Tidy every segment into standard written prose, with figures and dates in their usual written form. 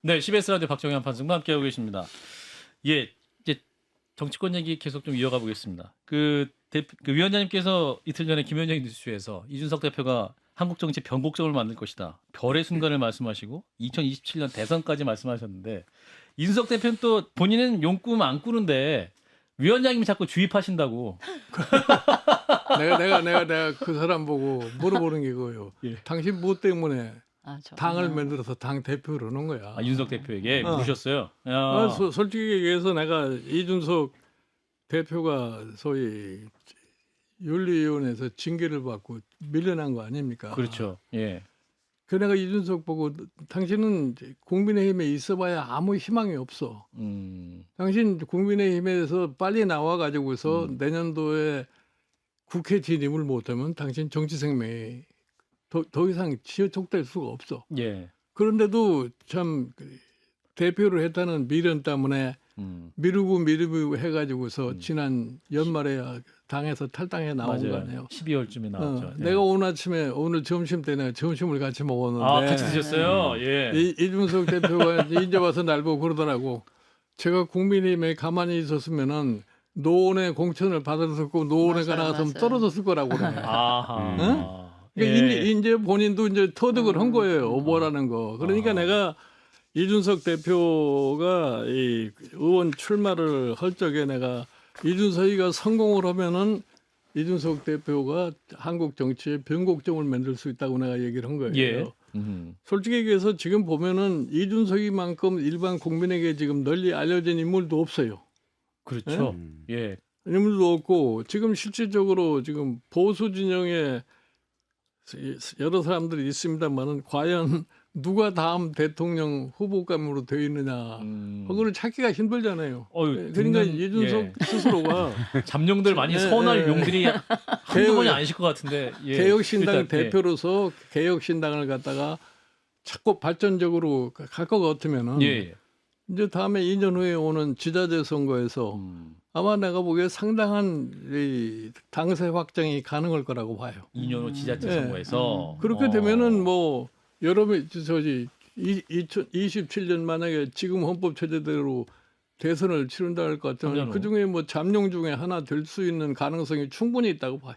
네, CBS 라디오 박정현 판승과 함께하고 계십니다. 예, 이제 정치권 얘기 계속 좀 이어가 보겠습니다. 그 위원장님께서 이틀 전에 김현정 뉴스쇼에서 이준석 대표가 한국 정치 변곡점을 만들 것이다. 별의 순간을 말씀하시고 2027년 대선까지 말씀하셨는데 이준석 대표는 또 본인은 용꿈 안 꾸는데 위원장님이 자꾸 주입하신다고. 내가 그 사람 보고 물어보는 게 이거예요. 예. 당신 뭐 때문에 저 당을 만들어서 당 대표를 하는 거야. 아, 이준석 대표에게 물으셨어요. 솔직히 얘기해서 내가 이준석 대표가 소위 윤리위원회에서 징계를 받고 밀려난 거 아닙니까? 그렇죠. 예. 그 내가 이준석 보고 당신은 국민의힘에 있어봐야 아무 희망이 없어. 당신 국민의힘에서 빨리 나와가지고서 내년도에 국회 진입을 못하면 당신 정치 생명이 더 이상 지속될 수가 없어. 예. 그런데도 참 대표를 했다는 미련 때문에 미루고 해가지고서 지난 연말에 당에서 탈당해 나온 맞아요. 거 아니에요. 12월쯤에 나왔죠. 예. 내가 오늘 점심 때 내가 점심을 같이 먹었는데 아, 같이 드셨어요? 예. 이준석 대표가 이제 와서 날 보고 그러더라고. 제가 국민의힘에 가만히 있었으면은 노원에 공천을 받았었고 노원에 가나가서 떨어졌을 거라고 그래. 아하. 응? 예. 그러니까 이제 본인도 이제 터득을 한 거예요. 뭐라는 거. 그러니까 내가 이준석 대표가 이 의원 출마를 할 적에 내가 이준석이가 성공을 하면은 이준석 대표가 한국 정치에 변곡점을 만들 수 있다고 내가 얘기를 한 거예요. 예. 솔직히 얘기해서 지금 보면은 이준석이만큼 일반 국민에게 지금 널리 알려진 인물도 없어요. 그렇죠. 예. 인물도 없고 지금 실질적으로 지금 보수 진영에 여러 사람들이 있습니다만은 과연 누가 다음 대통령 후보감으로 되어 있느냐 그거를 찾기가 힘들잖아요. 그러니까 이준석 스스로가 잠룡들 많이 서운할 용들이 한두 번이 아니실 것 같은데 개혁신당 일단, 대표로서 개혁신당을 갖다가 자꾸 발전적으로 갈 것 같으면은 이제 다음에 2년 후에 오는 지자체 선거에서 아마 내가 보기에 상당한 이 당세 확장이 가능할 거라고 봐요. 2년 후 지자체 선거에서 그렇게 되면은 뭐 여러분 2027년 만약에 지금 헌법 체제대로 대선을 치른다 할 것 같으면 그 중에 뭐 잠룡 중에 하나 될 수 있는 가능성이 충분히 있다고 봐요.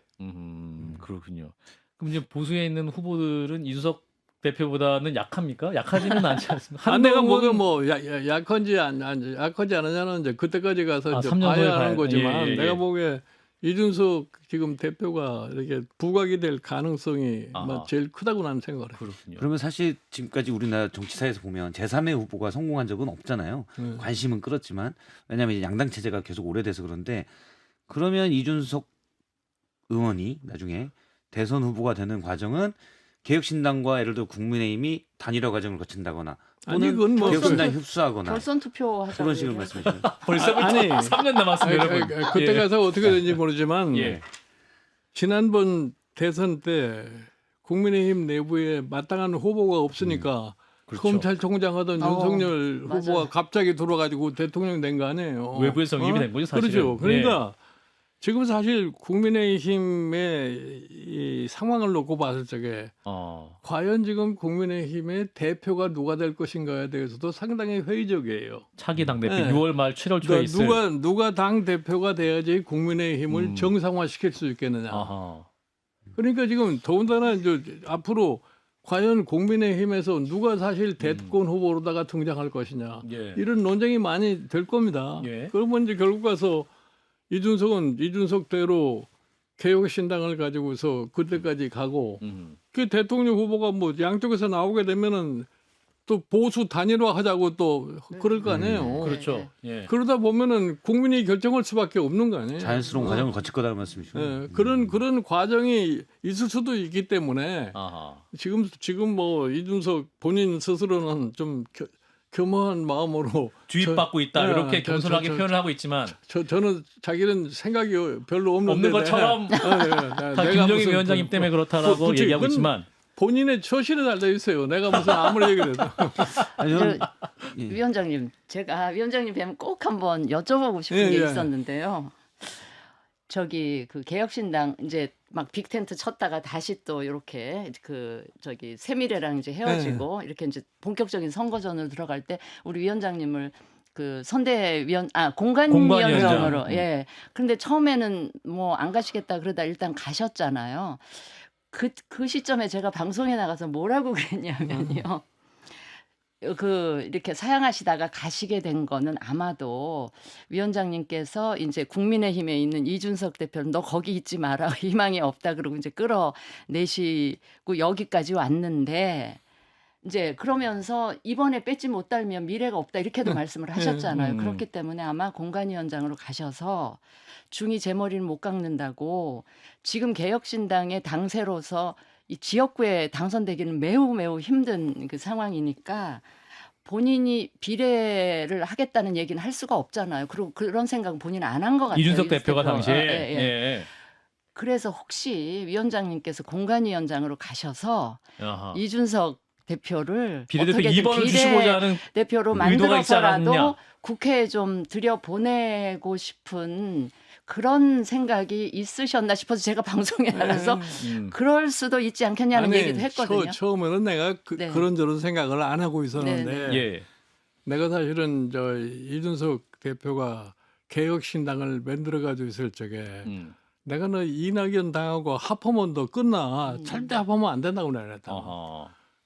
그렇군요. 그럼 이제 보수에 있는 후보들은 이준석 대표보다는 약합니까? 약하지는 않지 않습니까? 내가 뭐 약한지 않느냐는 이제 그때까지 가서 이제 봐야 하는 거지만 내가 보기에 이준석 지금 대표가 이렇게 부각이 될 가능성이 제일 크다고 나는 생각을 해요. 그렇군요. 그러면 사실 지금까지 우리나라 정치사에서 보면 제3의 후보가 성공한 적은 없잖아요. 관심은 끌었지만 왜냐하면 이제 양당 체제가 계속 오래돼서 그런데 그러면 이준석 의원이 나중에 대선 후보가 되는 과정은 개혁신당과 예를 들어 국민의힘이 단일화 과정을 거친다거나 또는 그건 뭐 개혁신당 흡수하거나 결선 투표하자 그런 식으로 말씀하시는 벌써부터 3년 남았습니다. 여러분. 그때 가서 어떻게 되는지 모르지만 지난번 대선 때 국민의힘 내부에 마땅한 후보가 없으니까 검찰총장 하던 윤석열 후보가 갑자기 들어가지고 대통령 된 거 아니에요. 외부에서 영입이 된 거죠, 사실은. 그렇죠. 그러니까 지금 사실 국민의힘의 이 상황을 놓고 봤을 적에 과연 지금 국민의힘의 대표가 누가 될 것인가에 대해서도 상당히 회의적이에요. 차기 당대표 6월 말 7월 초에 있을 누가 당 대표가 돼야지 국민의힘을 정상화시킬 수 있겠느냐. 그러니까 지금 더군다나 이제 앞으로 과연 국민의힘에서 누가 사실 대권 후보로다가 등장할 것이냐 이런 논쟁이 많이 될 겁니다. 그러면 이제 결국 가서 이준석대로 개혁신당을 가지고서 그때까지 가고 그 대통령 후보가 뭐 양쪽에서 나오게 되면은 또 보수 단일화 하자고 또 그럴 거 아니에요. 그렇죠. 그러다 보면은 국민이 결정할 수밖에 없는 거 아니에요. 자연스러운 과정을 거칠 거다는 말씀이시죠. 그런 과정이 있을 수도 있기 때문에 지금 뭐 이준석 본인 스스로는 좀 겸허한 마음으로 주입받고 있다 이렇게 겸손하게 표현을 하고 있지만 저는 자기는 생각이 별로 없는 것처럼 다 김정인 위원장님 때문에 그렇다라고 얘기하고 있지만 본인의 처신에 달려 있어요. 내가 무슨 아무리 얘기를 해도. 위원장님 제가 위원장님 뵈면 꼭 한번 여쭤보고 싶은 게 있었는데요. 저기 그 개혁신당 이제 막 빅텐트 쳤다가 다시 또 이렇게 새미래랑 이제 헤어지고 이렇게 이제 본격적인 선거전으로 들어갈 때 우리 위원장님을 그 공관위원장으로 예. 근데 처음에는 뭐 안 가시겠다 그러다 일단 가셨잖아요. 그 시점에 제가 방송에 나가서 뭐라고 그랬냐면요. 이렇게 사양하시다가 가시게 된 거는 아마도 위원장님께서 이제 국민의힘에 있는 이준석 대표는 너 거기 있지 마라. 희망이 없다. 그러고 이제 끌어내시고 여기까지 왔는데 이제 그러면서 이번에 뺏지 못 달면 미래가 없다. 이렇게도 말씀을 하셨잖아요. 그렇기 때문에 아마 공관위원장으로 가셔서 중이 제 머리를 못 깎는다고 지금 개혁신당의 당세로서 이 지역구에 당선되기는 매우 매우 힘든 그 상황이니까 본인이 비례를 하겠다는 얘기는 할 수가 없잖아요. 그리고 그런 생각은 본인은 안 한 것 같아요. 이준석 대표가 당시에. 예. 예. 그래서 혹시 위원장님께서 공관위원장으로 가셔서 아하. 이준석 대표를 비례대표 어떻게든 2번을 주시고자 하는 대표로 의도가 있지 않았느냐. 만들어서라도 국회에 좀 들여보내고 싶은 그런 생각이 있으셨나 싶어서 제가 방송에 나가서 그럴 수도 있지 않겠냐는 얘기도 했거든요. 처음에는 내가 네. 그런저런 생각을 안 하고 있었는데 네. 예. 내가 사실은 이준석 대표가 개혁신당을 만들어가지고 있을 적에 내가 너 이낙연 당하고 합하면 너 끝나. 절대 합하면 안 된다고 그랬다.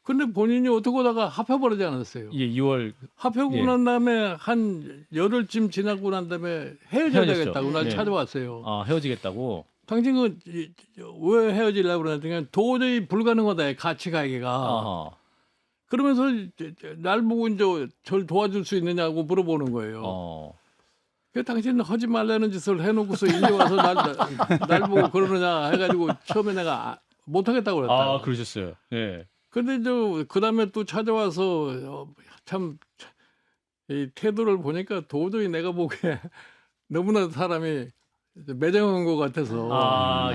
근데 본인이 어떻게 하다가 합해버리지 않았어요. 예, 2월 합해보고 예. 난 다음에 한 열흘쯤 지나고 난 다음에 헤어져야 헤어졌죠. 되겠다고 날 예. 찾아왔어요. 헤어지겠다고. 당신은 왜 헤어지려고 그러니까 도저히 불가능하다. 같이 가기가. 아하. 그러면서 날 보고 이제 절 도와줄 수 있느냐고 물어보는 거예요. 그 당신은 하지 말라는 짓을 해놓고서 이제 와서 날 보고 그러느냐 해가지고 처음에 내가 못하겠다고 그랬다. 그러셨어요. 예. 근데 그 다음에 또 찾아와서 참 이 태도를 보니까 도저히 내가 보기에 너무나 사람이 매정한 것 같아서.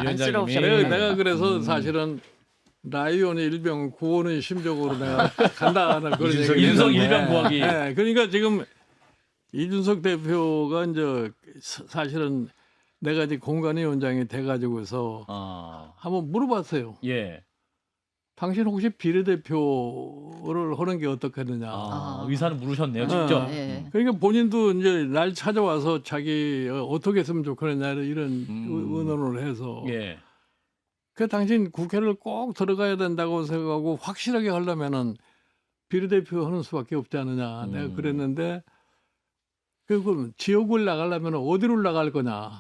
위원장님이. 내가 그래서 사실은 라이온의 일병 구원의 심적으로 내가 간다 하는 그런 얘기를 이준석 했는데. 일병 구하기. 네, 그러니까 지금 이준석 대표가 이제 사실은 내가 이제 공관위원장이 돼가지고서 한번 물어봤어요. 예. 당신 혹시 비례대표를 하는 게 어떻겠느냐. 의사는 물으셨네요, 직접. 예. 그러니까 본인도 이제 날 찾아와서 자기 어떻게 했으면 좋겠느냐 이런 의논을 해서. 예. 그 당신 국회를 꼭 들어가야 된다고 생각하고 확실하게 하려면은 비례대표 하는 수밖에 없지 않느냐. 내가 그랬는데 그럼 지역을 나가려면 어디로 나갈 거냐.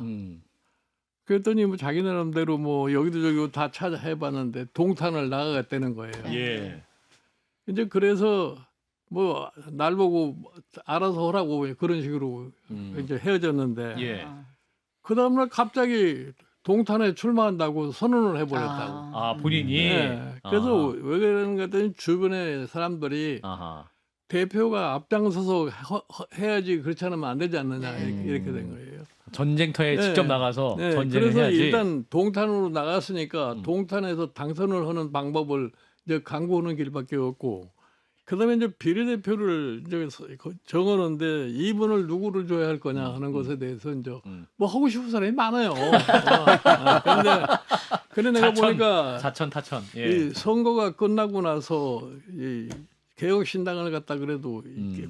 그랬더니 뭐 자기 나름대로 뭐 여기도 저기도 다 찾아 해봤는데 동탄을 나가겠다는 거예요. 예. 이제 그래서 뭐 날 보고 알아서 하라고 그런 식으로 이제 헤어졌는데 예. 그 다음날 갑자기 동탄에 출마한다고 선언을 해버렸다고. 본인이. 네. 그래서 왜 그러는가 했더니 주변에 사람들이 대표가 앞장서서 해야지 그렇지 않으면 안 되지 않느냐 이렇게 된 거예요. 전쟁터에 직접 나가서 전쟁을 그래서 해야지. 일단 동탄으로 나갔으니까 동탄에서 당선을 하는 방법을 이제 강구하는 길밖에 없고 그다음에 이제 비례대표를 이제 정하는데 이분을 누구를 줘야 할 거냐 하는 것에 대해서 이제 뭐 하고 싶은 사람이 많아요. 근데 내가 보니까 자천 타천. 예. 이 선거가 끝나고 나서 이 개혁신당을 갖다 그래도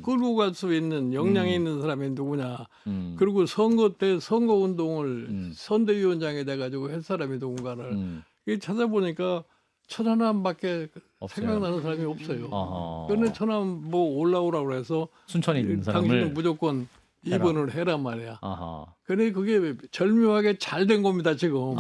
끌고 갈 수 있는 역량이 있는 사람이 누구냐. 그리고 선거 때 선거운동을 선대위원장이 돼가지고 할 사람이 누군가를 찾아보니까 천안함밖에 생각나는 사람이 없어요. 그런데 천안 뭐 올라오라고 해서 순천에 있는 사람을 당신은 무조건 입원을 해란 말이야. 아하. 근데 그게 절묘하게 잘 된 겁니다 지금.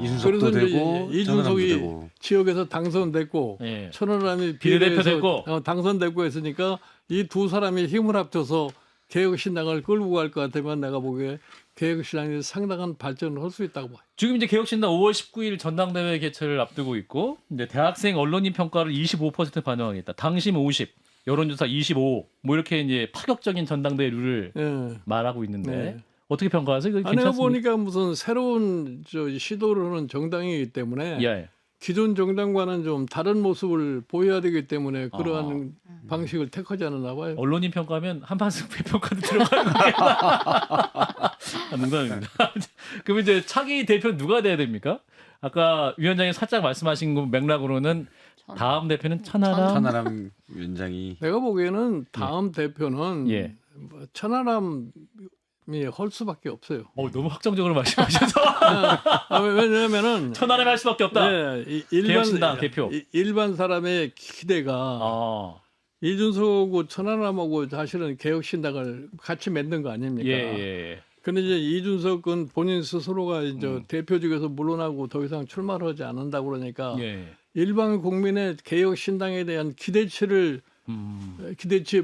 이준석도 그래서 이제 되고 이준석이 되고. 지역에서 당선됐고 예. 천안함이 비례대표 비례대표 됐고. 당선됐고 했으니까 이 두 사람이 힘을 합쳐서 개혁신당을 끌고 갈 것 같으면 내가 보기에 개혁신당이 상당한 발전을 할 수 있다고 봐요. 지금 이제 개혁신당 5월 19일 전당대회 개최를 앞두고 있고 이제 대학생 언론인 평가를 25% 반영하겠다. 당심 50, 여론조사 25. 뭐 이렇게 이제 파격적인 전당대회 룰을 말하고 있는데 어떻게 평가하세요? 이거 내가 괜찮습니까? 보니까 무슨 새로운 시도를 하는 정당이기 때문에 예. 기존 정당과는 좀 다른 모습을 보여야 되기 때문에 그러한 방식을 택하지 않았나 봐요. 언론인 평가하면 한판승 평가도 들어가는 거예요. 농담입니다. 그럼 이제 차기 대표 누가 돼야 됩니까? 아까 위원장이 살짝 말씀하신 거 맥락으로는 다음 대표는 천하람. 천하람 위원장이 내가 보기에는 다음 대표는 예. 뭐 천하람이 할 수밖에 없어요. 너무 확정적으로 말씀하셔서 왜냐하면은 천하람 할 수밖에 없다. 네, 개혁신당 대표. 일반 사람의 기대가 아, 이준석하고 천하람하고 사실은 개혁신당을 같이 만든 거 아닙니까? 예. 근데 이제 이준석은 본인 스스로가 이제 대표직에서 물러나고 더 이상 출마를 하지 않는다고 그러니까 예. 일반 국민의 개혁신당에 대한 기대치에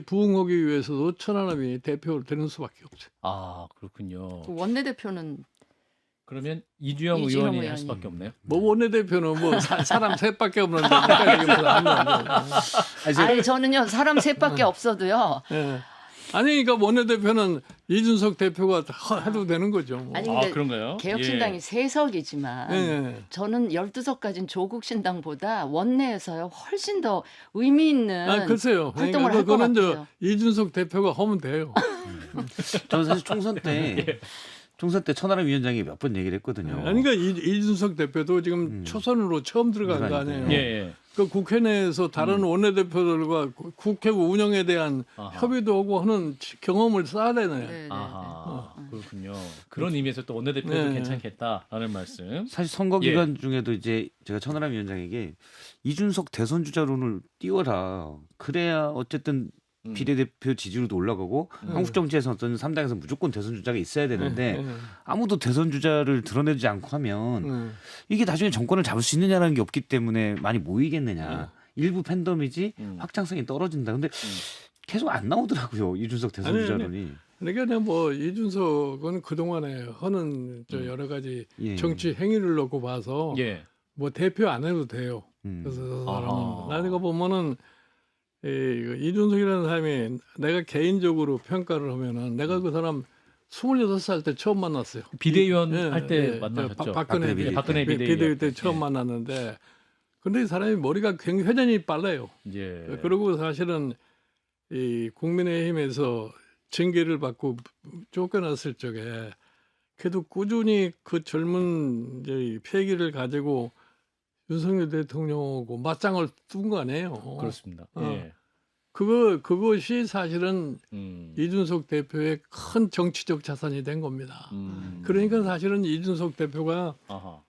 부응하기 위해서도 천하람이 대표로 되는 수밖에 없어요. 아, 그렇군요. 그 원내대표는 그러면 이주영 이주영 의원이 할 의원이. 수밖에 없네요. 뭐 원내대표는 뭐 사람 셋밖에 없는데 누가 이게 무슨 아무나 아니 저는요 사람 셋밖에 없어도요. 예. 아니 그러니까 원내대표는 이준석 대표가 해도 되는 거죠. 뭐. 아니 아, 근데 그런가요? 개혁신당이 예. 3석이지만 예. 저는 12석 가진 조국신당보다 원내에서요 훨씬 더 의미 있는 아, 글쎄요. 활동을 할 것 그거는 같아요. 이준석 대표가 하면 돼요. 저는 사실 총선 때 천하람 위원장이 몇 번 얘기를 했거든요. 아니 그러니까 이준석 대표도 지금 초선으로 처음 들어간 거 들어가니까요. 아니에요. 예. 그 국회 내에서 다른 원내대표들과 국회 운영에 대한 아하. 협의도 하고 하는 경험을 쌓아야 되네요. 네, 아하, 그렇군요. 그런 의미에서 또 원내대표도 네. 괜찮겠다라는 말씀. 사실 선거 예. 기간 중에도 이제 제가 천하람 위원장에게 이준석 대선 주자론을 띄워라. 그래야 어쨌든 비례대표 지지율도 올라가고 한국 정치에서 어떤 3당에서 무조건 대선 주자가 있어야 되는데 아무도 대선 주자를 드러내지 않고 하면 이게 나중에 정권을 잡을 수 있느냐라는 게 없기 때문에 많이 모이겠느냐. 일부 팬덤이지 확장성이 떨어진다. 근데 계속 안 나오더라고요. 이준석 대선 아니, 주자론이. 그러니까 뭐 이준석은 그동안에 하는 저 여러 가지 예. 정치 행위를 놓고 봐서 예. 뭐 대표 안 해도 돼요. 음. 그래서 그 아하. 사람은 나니까 보면은 이준석이라는 사람이 내가 개인적으로 평가를 하면은 내가 그 사람 26살 때 처음 만났어요. 비대위원 예, 할 때 예, 만나셨죠? 박근혜 비대위 박근혜 때. 비대위 때 처음 만났는데 근데 이 사람이 머리가 굉장히 회전이 빨라요. 예. 그리고 사실은 이 국민의힘에서 징계를 받고 쫓겨났을 적에 그래도 꾸준히 그 젊은 이제 패기를 가지고 윤석열 대통령하고 맞짱을 둔 거 아니에요. 그렇습니다. 어. 예. 그것이 사실은 음. 이준석 대표의 큰 정치적 자산이 된 겁니다. 음. 그러니까 사실은 이준석 대표가 아하.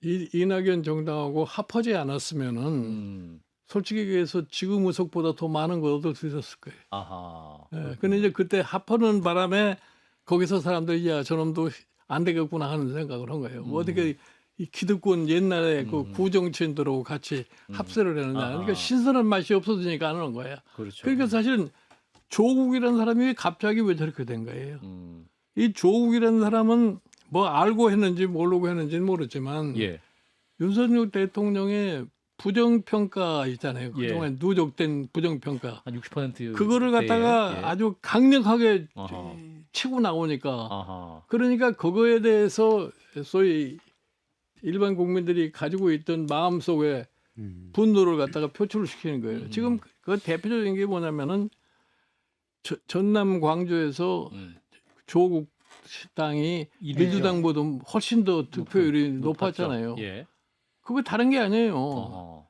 이낙연 정당하고 합하지 않았으면은 솔직히 얘기해서 지금 의석보다 더 많은 걸 얻을 수 있었을 거예요. 아하. 예, 근데 이제 그때 합하는 바람에 거기서 사람들이 야 저놈도 안 되겠구나 하는 생각을 한 거예요. 어떻게 이 기득권 옛날에 그 구정치인들하고 같이 합세를 했느냐. 그러니까 아하. 신선한 맛이 없어지니까 안 하는 거예요. 그렇죠. 그러니까 사실은 조국이라는 사람이 갑자기 왜 저렇게 된 거예요. 이 조국이라는 사람은 뭐 알고 했는지 모르고 했는지는 모르지만 예. 윤석열 대통령의 부정평가 있잖아요. 예. 그동안 누적된 부정평가. 한 60% 그거를 갖다가 예. 아주 강력하게 아하. 치고 나오니까 아하. 그러니까 그거에 대해서 소위 일반 국민들이 가지고 있던 마음속에 분노를 갖다가 표출을 시키는 거예요. 지금 그 대표적인 게 뭐냐면은 전남 광주에서 조국 당이 민주당보다 훨씬 더 득표율이 높았잖아요. 예. 그거 다른 게 아니에요. 어허.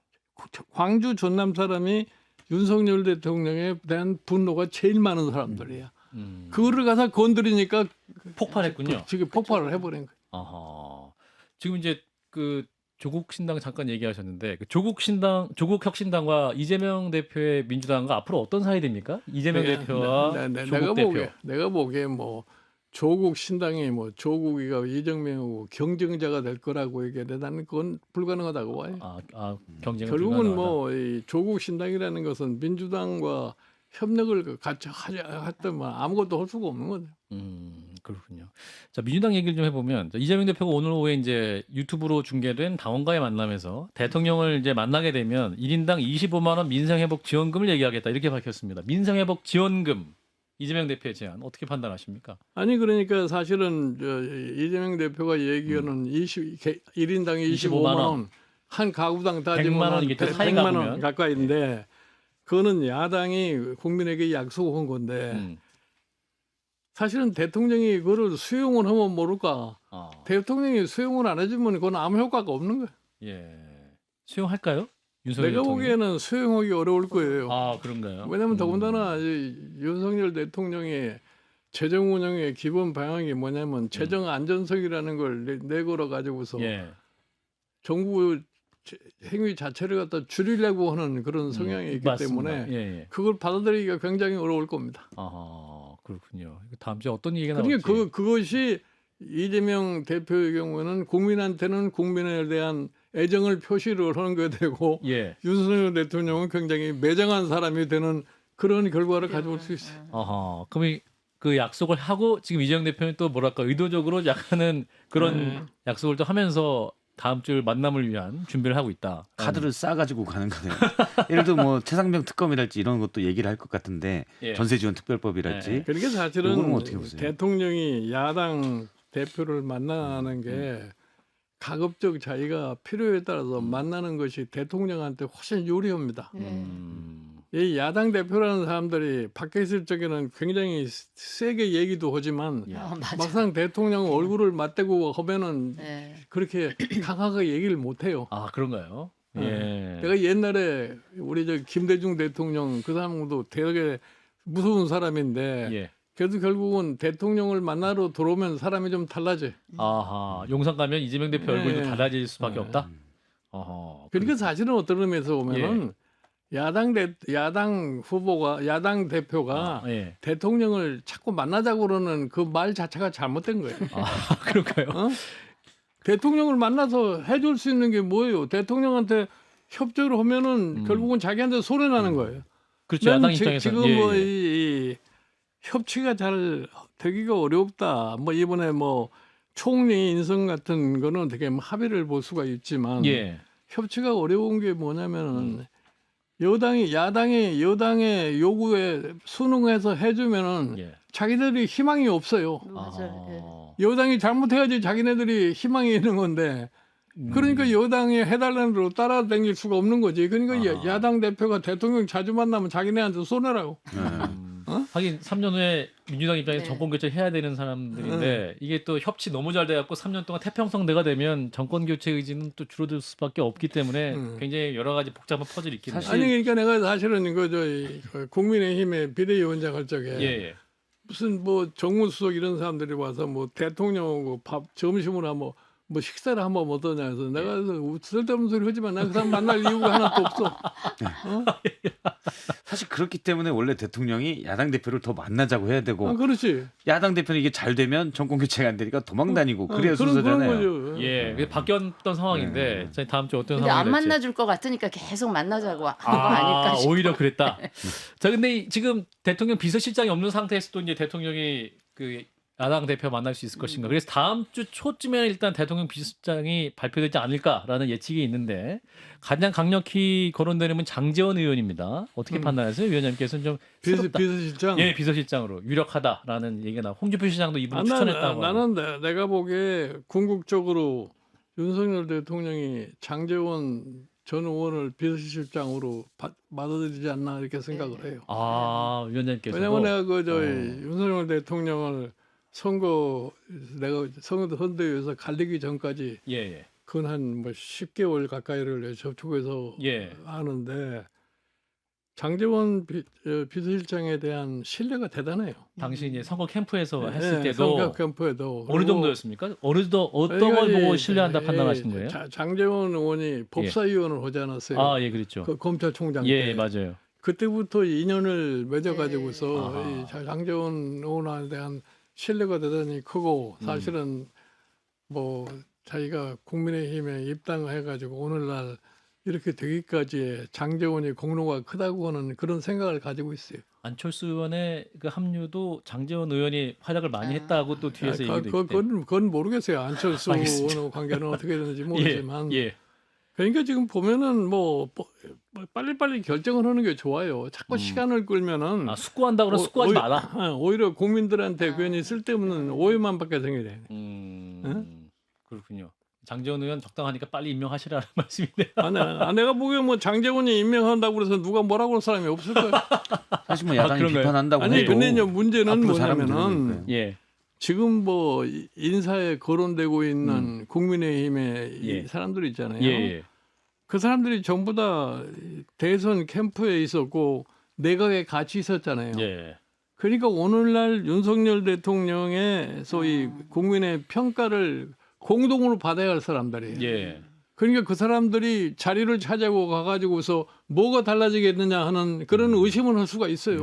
광주 전남 사람이 윤석열 대통령에 대한 분노가 제일 많은 사람들이야. 그거를 가서 건드리니까 폭발했군요. 지금 폭발을 해버린 거예요. 아하. 지금 이제 그 조국 신당 잠깐 얘기하셨는데 그 조국 혁신당과 이재명 대표의 민주당과 앞으로 어떤 사이 됩니까? 이재명 대표와 조국 대표. 내가 보기에 뭐 조국 신당이 뭐 조국이가 이정명하고 경쟁자가 될 거라고 얘기해. 나는 그건 불가능하다고 봐요. 경쟁은 결국은 불가능하다. 뭐 이 조국 신당이라는 것은 민주당과 협력을 같이 했더만 아무것도 할 수가 없는 거죠. 그렇군요. 자, 민주당 얘기를 좀 해보면 이재명 대표가 오늘 오후에 이제 유튜브로 중계된 당원과의 만남에서 대통령을 이제 만나게 되면 1인당 25만 원 민생회복 지원금을 얘기하겠다 이렇게 밝혔습니다. 민생회복 지원금 이재명 대표의 제안 어떻게 판단하십니까? 아니 그러니까 사실은 이재명 대표가 얘기하는 1인당 25만 원 한 가구당 따지면 100만 원 이게 또 사이 100만 원 가구면. 가까이인데 그거는 야당이 국민에게 약속한 건데 사실은 대통령이 그거를 수용을 하면 모를까. 대통령이 수용을 안 해주면 그건 아무 효과가 없는 거예요. 예. 수용할까요? 윤석열 내가 대통령이? 보기에는 수용하기 어려울 거예요. 아, 그런가요? 왜냐하면 더군다나 이 윤석열 대통령의 재정 운영의 기본 방향이 뭐냐면 재정 안전성이라는 걸 내걸어 가지고서 예. 정부 행위 자체를 갖다 줄이려고 하는 그런 성향이 있기 맞습니다. 때문에 예, 예. 그걸 받아들이기가 굉장히 어려울 겁니다. 아, 그렇군요. 다음 주에 어떤 얘기가 나올지. 그러니까 그것이 이재명 대표의 경우에는 국민한테는 국민에 대한 애정을 표시를 하는 게 되고 예. 윤석열 대통령은 굉장히 매정한 사람이 되는 그런 결과를 가져올 수 있어요. 아하. 그럼 그 약속을 하고 지금 이재명 대표는 또 뭐랄까 의도적으로 약간은 그런 약속을 또 하면서 다음 주 만남을 위한 준비를 하고 있다. 카드를 싸가지고 가는 거네요. 예를 들어 뭐 최상병 특검이랄지 이런 것도 얘기를 할 것 같은데 예. 전세지원 특별법이랄지 예. 그러니까 요거는 사실은 어떻게 보세요? 대통령이 야당 대표를 만나는 게 가급적 자기가 필요에 따라서 만나는 것이 대통령한테 훨씬 유리합니다. 이 야당 대표라는 사람들이 밖에 있을 적에는 굉장히 세게 얘기도 하지만 맞아. 막상 대통령 얼굴을 맞대고 하면은 네. 그렇게 강하게 얘기를 못 해요. 아, 그런가요? 예. 내가 옛날에 우리 저 김대중 대통령 그 사람도 되게 무서운 사람인데 예. 그래도 결국은 대통령을 만나러 들어오면 사람이 좀 달라져. 아하. 용산 가면 이재명 대표 얼굴도 예. 달라질 수밖에 없다. 어허. 그러니까 사실은 어떤 의미에서 보면은 야당 후보가 야당 대표가 예. 대통령을 자꾸 만나자고 그러는 그 말 자체가 잘못된 거예요. 아, 그럴까요? 어? 대통령을 만나서 해줄 수 있는 게 뭐예요? 대통령한테 협조를 하면은 결국은 자기한테 손해 나는 거예요. 그렇죠. 야당 나는 입장에서 지금 뭐 이 협치가 잘 되기가 어렵다. 뭐 이번에 뭐 총리 인선 같은 거는 되게 합의를 볼 수가 있지만 예. 협치가 어려운 게 뭐냐면은 야당이 여당의 요구에 순응해서 해주면은 예. 자기들이 희망이 없어요. 맞아요. 예. 아하. 여당이 잘못해야지 자기네들이 희망이 있는 건데 그러니까 여당이 해달라는 대로 따라다닐 수가 없는 거지. 그러니까 아하. 야당 대표가 대통령 자주 만나면 자기네한테 손해라고. 하긴 3년 후에 민주당 입장에서 네. 정권 교체해야 되는 사람들인데 이게 또 협치 너무 잘 돼갖고 3년 동안 태평성대가 되면 정권 교체 의지는 또 줄어들 수밖에 없기 때문에 굉장히 여러 가지 복잡한 퍼즐이 있긴 해요. 사실- 아니 그러니까 내가 사실은 이거 저 국민의힘의 비대위원장 할 적에 예. 무슨 뭐 정무수석 이런 사람들이 와서 뭐 대통령하고 밥 점심을 하면 뭐 식사를 한번 어떠냐 해서 내가 쓸데없는 소리 하지만 난 그 사람 만날 이유가 하나도 없어. 사실 그렇기 때문에 원래 대통령이 야당 대표를 더 만나자고 해야 되고 그렇지. 야당 대표는 이게 잘 되면 정권 교체가 안 되니까 도망 다니고 그래야 그런 순서잖아요. 거죠. 예. 그게 바뀌었던 상황인데 자, 다음 주 어떤 근데 상황이 안 될지. 만나줄 것 같으니까 계속 만나자고 하는 거 아닐까 싶어. 오히려 그랬다. 자, 근데 지금 대통령 비서실장이 없는 상태에서 또 이제 대통령이 그 야당 대표 만날 수 있을 것인가. 그래서 다음 주 초쯤에는 일단 대통령 비서실장이 발표되지 않을까라는 예측이 있는데 가장 강력히 거론되는 분 장제원 의원입니다. 어떻게 판단하세요? 위원장님께서는 좀 새롭다. 비서실장. 예, 비서실장으로 유력하다라는 얘기가 나와. 홍준표 시장도 이분을 추천했다고. 하고. 나는 내가 보기에 궁극적으로 윤석열 대통령이 장제원 전 의원을 비서실장으로 받아들이지 않나 이렇게 생각을 해요. 아, 위원장님께서. 왜냐면 내가 윤석열 대통령을 내가 선대위에서 갈리기 전까지 예. 그건 한 뭐 10개월 가까이를 접촉해서 예. 아는데 장제원 비서실장에 대한 신뢰가 대단해요. 당시 이제 선거 캠프에서 네, 했을 때도 선거 캠프에도 어느 정도였습니까? 어떤 걸 보고 신뢰한다 판단하신 거예요? 장제원 의원이 법사위원을 하지 않았어요. 아, 예, 그렇죠. 그 검찰총장 예, 때. 맞아요. 그때부터 인연을 맺어가지고서 아하. 이 장제원 의원에 대한 신뢰가 대단히 크고 사실은 뭐 자기가 국민의힘에 입당을 해가지고 오늘날 이렇게 되기까지의 장제원이 공로가 크다고 하는 그런 생각을 가지고 있어요. 안철수 의원의 그 합류도 장제원 의원이 활약을 많이 했다고 또 뒤에서 얘기도 있고. 그건 모르겠어요. 안철수 알겠습니다. 의원 관계는 어떻게 되는지 모르지만 예. 그러니까 지금 보면은 뭐 빨리빨리 결정을 하는 게 좋아요. 자꾸 시간을 끌면은 아, 숙고한다 그러면 숙고하지 마라. 오히려 국민들한테 괜히 쓸데없는 오해만밖에 생겨요. 그렇군요. 장재원 의원 적당하니까 빨리 임명하시라는 말씀이네요. 내가 보기엔 뭐 장재원이 임명한다고 그래서 누가 뭐라고 할 사람이 없을 거예요. 사실 뭐 야당이 그런가요? 비판한다고 아니 해도 근데 이제 문제는 앞으로 잘하면 되는 뭐냐면은 거니까요. 예. 지금 뭐 인사에 거론되고 있는 국민의힘의 이 예. 사람들 있잖아요. 예. 예. 그 사람들이 전부 다 대선 캠프에 있었고 내각에 같이 있었잖아요. 예. 그러니까 오늘날 윤석열 대통령의 소위 국민의 평가를 공동으로 받아야 할 사람들이에요. 예. 그러니까 그 사람들이 자리를 차지하고 가가지고서 뭐가 달라지겠느냐 하는 그런 의심을 할 수가 있어요.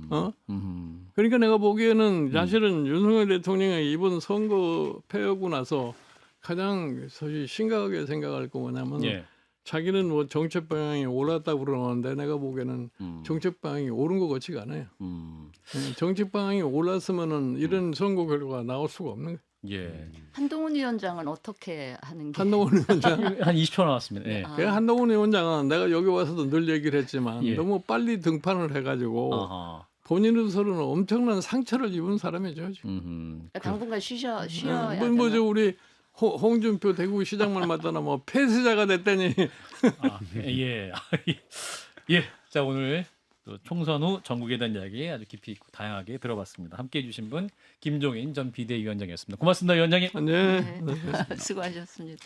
어? 그러니까 내가 보기에는 사실은 윤석열 대통령의 이번 선거 패하고 나서 가장 사실 심각하게 생각할 거 뭐냐면 예. 자기는 뭐 정책 방향이 옳았다고 그러는데 내가 보기에는 정책 방향이 옳은 것 같지가 않아요. 정책 방향이 옳았으면은 이런 선거 결과가 나올 수가 없는 거예요. 예. 한동훈 위원장은 어떻게 하는 게? 한동훈 위원장, 한 20초 남았습니다. 예. 아. 그 한동훈 위원장은 내가 여기 와서도 늘 얘기를 했지만 예. 너무 빨리 등판을 해가지고 아하. 본인으로서는 엄청난 상처를 입은 사람이죠. 지금. 그러니까 당분간 쉬어야 뭐저 되나? 우리 홍준표 대구시장만 맡다나 뭐 폐쇄자가 됐다니. 아, 예. 예. 자, 오늘 또 총선 후 전국에 대한 이야기 아주 깊이 있고 다양하게 들어봤습니다. 함께해 주신 분 김종인 전 비대위원장이었습니다. 고맙습니다, 위원장님. 네. 네. 수고하셨습니다.